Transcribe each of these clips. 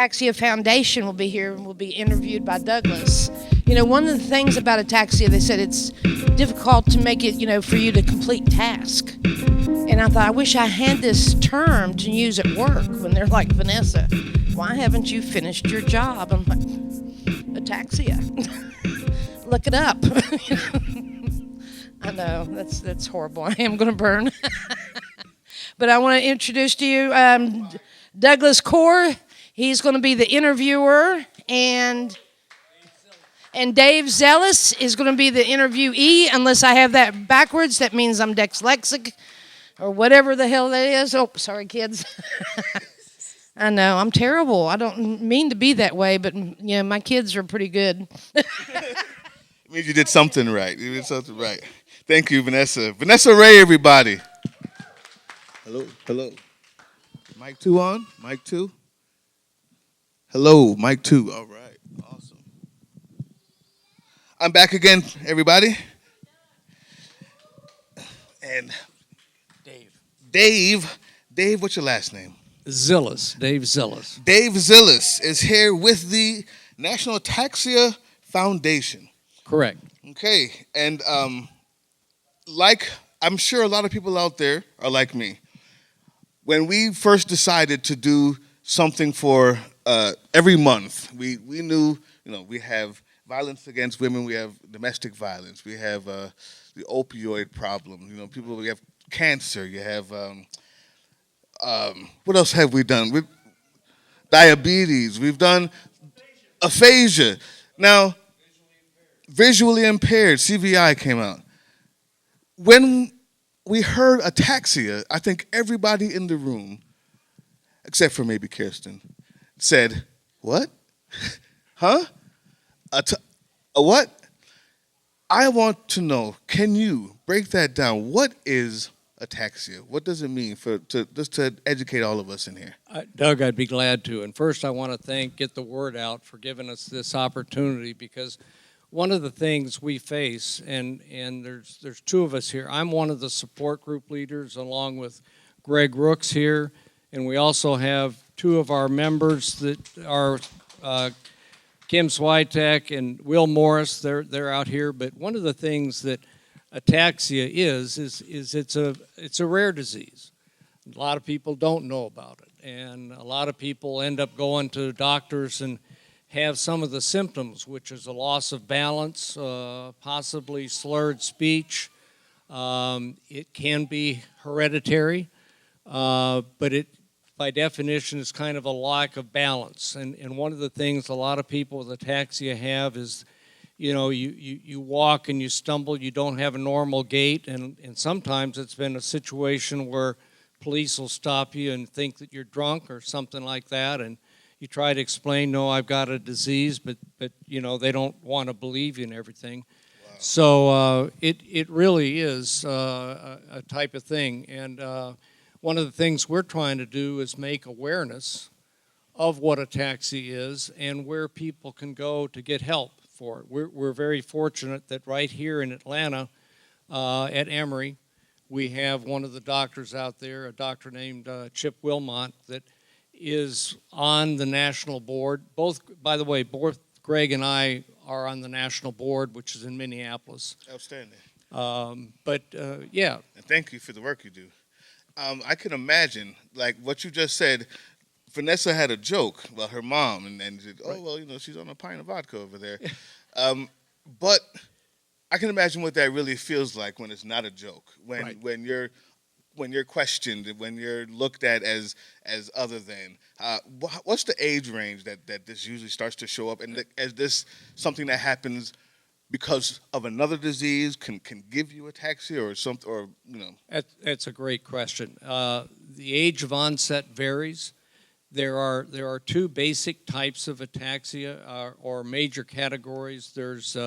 Ataxia Foundation will be here and will be interviewed by Douglas. You know, one of the things about ataxia, they said it's difficult to make it, for you to complete task. And I thought, I wish I had this term to use at work when they're like, Vanessa, why haven't you finished your job? I'm like, ataxia. Look it up. I know, that's horrible. I am going to burn. But I want to introduce to you Douglas Core. He's going to be the interviewer, and Dave Zilles is going to be the interviewee. Unless I have that backwards, that means I'm dyslexic or whatever the hell that is. Oh, sorry, kids. I know, I'm terrible. I don't mean to be that way, but my kids are pretty good. It means you did something right. You did something right. Thank you, Vanessa. Vanessa Ray, everybody. Hello, hello. Mic 2 on? Mic 2? Hello, mic 2. All right, awesome. I'm back again, everybody. And Dave, what's your last name? Zilles, Dave Zilles. Dave Zilles is here with the National Ataxia Foundation. Correct. Okay, and like I'm sure a lot of people out there are like me. When we first decided to do something for every month, we knew, we have violence against women, we have domestic violence, we have the opioid problem, we have cancer, you have, what else have we done? Diabetes, we've done aphasia. Now, visually impaired, CVI came out. When we heard ataxia, I think everybody in the room, except for maybe Kirsten, said, what? Huh? A what? I want to know, can you break that down? What is ataxia? What does it mean just to educate all of us in here? Doug, I'd be glad to. And first I want to get the word out for giving us this opportunity, because one of the things we face, and there's two of us here. I'm one of the support group leaders along with Greg Rooks here, and we also have two of our members that are Kim Switek and Will Morris. They're out here. But one of the things that ataxia is it's a rare disease. A lot of people don't know about it, and a lot of people end up going to doctors and have some of the symptoms, which is a loss of balance, possibly slurred speech. It can be hereditary, but it, by definition, is kind of a lack of balance. And one of the things a lot of people with ataxia have is, you walk and you stumble, you don't have a normal gait, and sometimes it's been a situation where police will stop you and think that you're drunk or something like that, and you try to explain, no, I've got a disease, but they don't want to believe you and everything. Wow. So it really is a type of thing. And one of the things we're trying to do is make awareness of what ataxia is and where people can go to get help for it. We're very fortunate that right here in Atlanta at Emory, we have one of the doctors out there, a doctor named Chip Wilmot, that is on the national board. By the way, both Greg and I are on the national board, which is in Minneapolis. Outstanding. Yeah. And thank you for the work you do. I can imagine, like what you just said, Vanessa had a joke about her mom, and she said, oh, well, she's on a pint of vodka over there. But I can imagine what that really feels like when it's not a joke, when you're questioned, when you're looked at as other than. What's the age range that this usually starts to show up? And is this something that happens because of another disease, can give you ataxia or something, or That's a great question. The age of onset varies. There are two basic types of ataxia or major categories. There's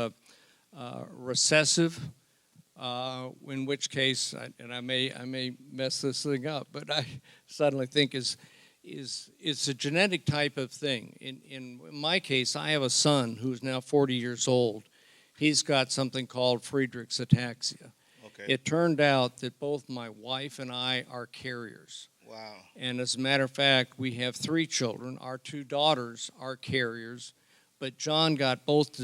recessive, in which case, and I may mess this thing up, but I suddenly think it's a genetic type of thing. In my case, I have a son who's now 40 years old. He's got something called Friedreich's ataxia. Okay. It turned out that both my wife and I are carriers. Wow. And as a matter of fact, we have 3 children. Our 2 daughters are carriers, but John got both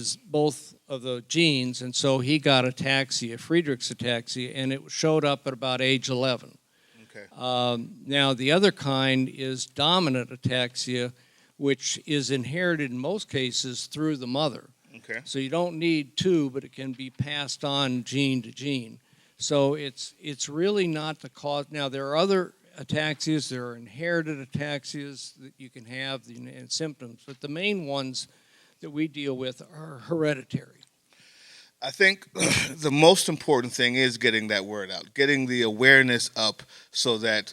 of the genes, and so he got ataxia, Friedreich's ataxia, and it showed up at about age 11. Okay. Now, the other kind is dominant ataxia, which is inherited in most cases through the mother. Okay. So you don't need 2, but it can be passed on gene to gene. So it's really not the cause. Now, there are other ataxias. There are inherited ataxias that you can have and symptoms, but the main ones that we deal with are hereditary. I think the most important thing is getting that word out, getting the awareness up so that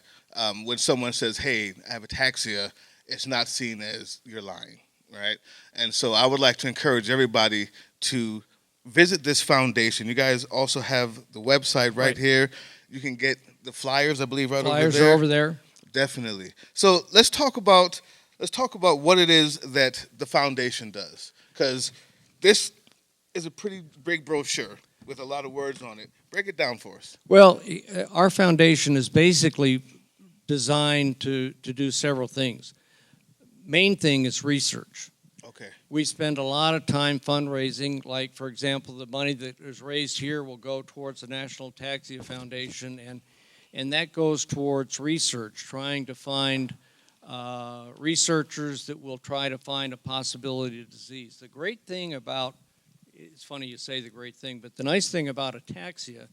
when someone says, hey, I have ataxia, it's not seen as you're lying, right? And so I would like to encourage everybody to visit this foundation. You guys also have the website right here. You can get the flyers, I believe, right Flyers over there. are over there. Definitely. So let's talk about what it is that the foundation does, because this is a pretty big brochure with a lot of words on it. Break it down for us. Well, our foundation is basically designed to do several things. Main thing is research. Okay. We spend a lot of time fundraising, like, for example, the money that is raised here will go towards the National Ataxia Foundation, and that goes towards research, trying to find researchers that will try to find a possibility of disease. The great thing about, it's funny you say the great thing, but the nice thing about ataxia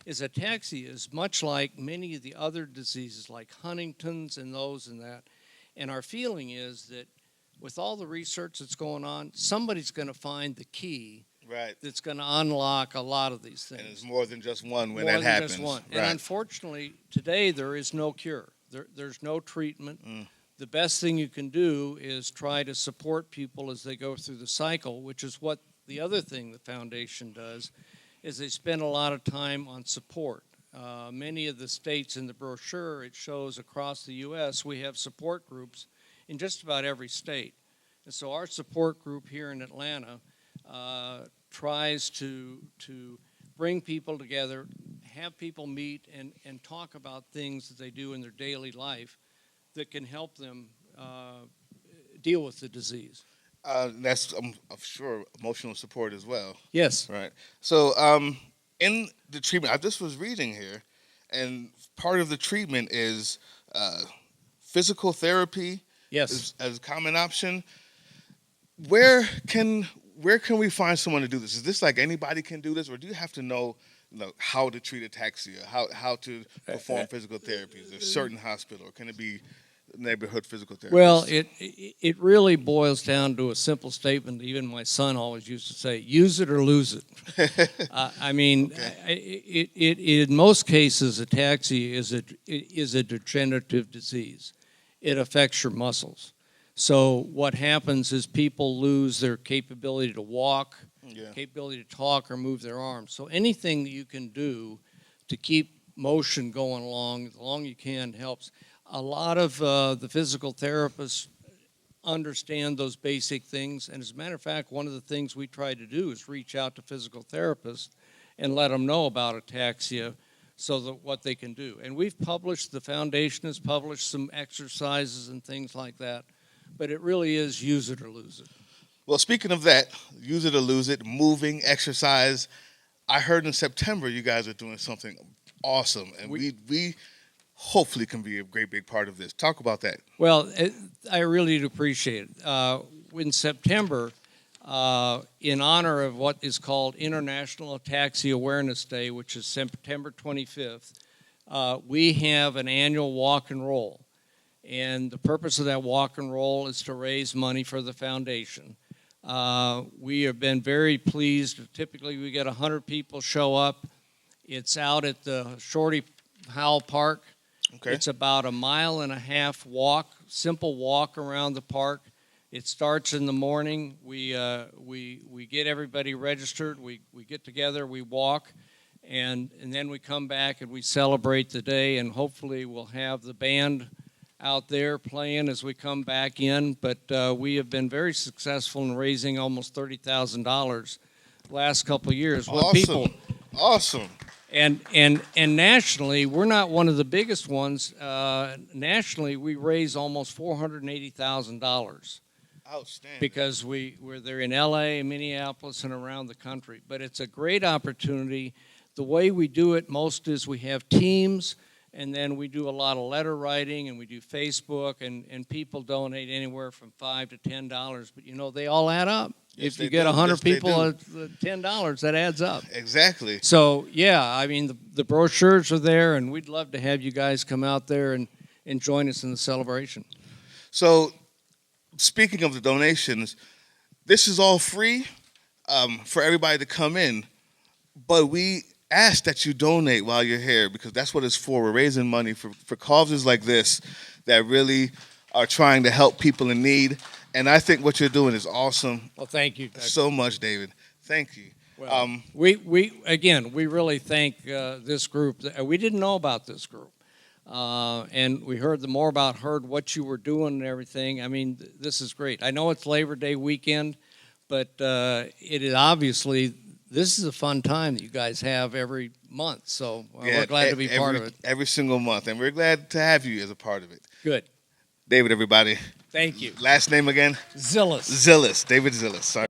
is much like many of the other diseases like Huntington's and those and that. And our feeling is that with all the research that's going on, somebody's going to find the key Right. that's going to unlock a lot of these things. And it's more than just one when More that than happens. just one. Right. And unfortunately, today there is no cure. There's no treatment. The best thing you can do is try to support people as they go through the cycle, which is what the other thing the foundation does, is they spend a lot of time on support. Many of the states in the brochure, it shows across the U.S., we have support groups in just about every state. And so our support group here in Atlanta tries to bring people together, have people meet and talk about things that they do in their daily life that can help them deal with the disease. That's, I'm sure, emotional support as well. Yes. Right. So in the treatment, I just was reading here, and part of the treatment is physical therapy. Yes. As a common option. Where can we find someone to do this? Is this like anybody can do this, or do you have to know how to treat ataxia, how to perform physical therapy? Is there a certain hospital, or can it be neighborhood physical therapy? Well, it really boils down to a simple statement that even my son always used to say: use it or lose it. I mean, in most cases, ataxia is a degenerative disease. It affects your muscles. So what happens is people lose their capability to walk, capability to talk or move their arms. So anything that you can do to keep motion going along, as long you can, helps. A lot of the physical therapists understand those basic things. And as a matter of fact, one of the things we try to do is reach out to physical therapists and let them know about ataxia so that what they can do. And we've published, the foundation has published some exercises and things like that. But it really is use it or lose it. Well, speaking of that, use it or lose it, moving, exercise. I heard in September you guys are doing something awesome, and we hopefully can be a great big part of this. Talk about that. Well, I really do appreciate it. In September, in honor of what is called International Ataxia Awareness Day, which is September 25th, we have an annual walk and roll. And the purpose of that walk and roll is to raise money for the foundation. We have been very pleased. Typically, we get 100 people show up. It's out at the Shorty Howell Park. Okay. It's about 1.5 mile walk, simple walk around the park. It starts in the morning. We get everybody registered. We get together. We walk, and then we come back and we celebrate the day. And hopefully, we'll have the band out there playing as we come back in. But we have been very successful in raising almost $30,000 last couple of years. Awesome. Awesome. And nationally, we're not one of the biggest ones. Nationally, we raise almost $480,000 Outstanding. because we're there in L.A., Minneapolis, and around the country. But it's a great opportunity. The way we do it most is we have teams, and then we do a lot of letter writing, and we do Facebook, and people donate anywhere from $5 to $10. But, you know, they all add up. Yes, If you they get do. 100 Yes, they people do. at $10, that adds up. Exactly. So, yeah, I mean, the brochures are there, and we'd love to have you guys come out there and join us in the celebration. So, speaking of the donations, this is all free for everybody to come in, but we ask that you donate while you're here because that's what it's for. We're raising money for causes like this that really are trying to help people in need. And I think what you're doing is awesome. Well, thank you. So much, David. Thank you. Well, we really thank this group. We didn't know about this group, and we heard what you were doing and everything. I mean, this is great. I know it's Labor Day weekend, but it is obviously this is a fun time that you guys have every month. So we're glad to be part of it every single month, and we're glad to have you as a part of it. Good. David, everybody. Thank you. Last name again? Zilles. Zilles. David Zilles. Sorry.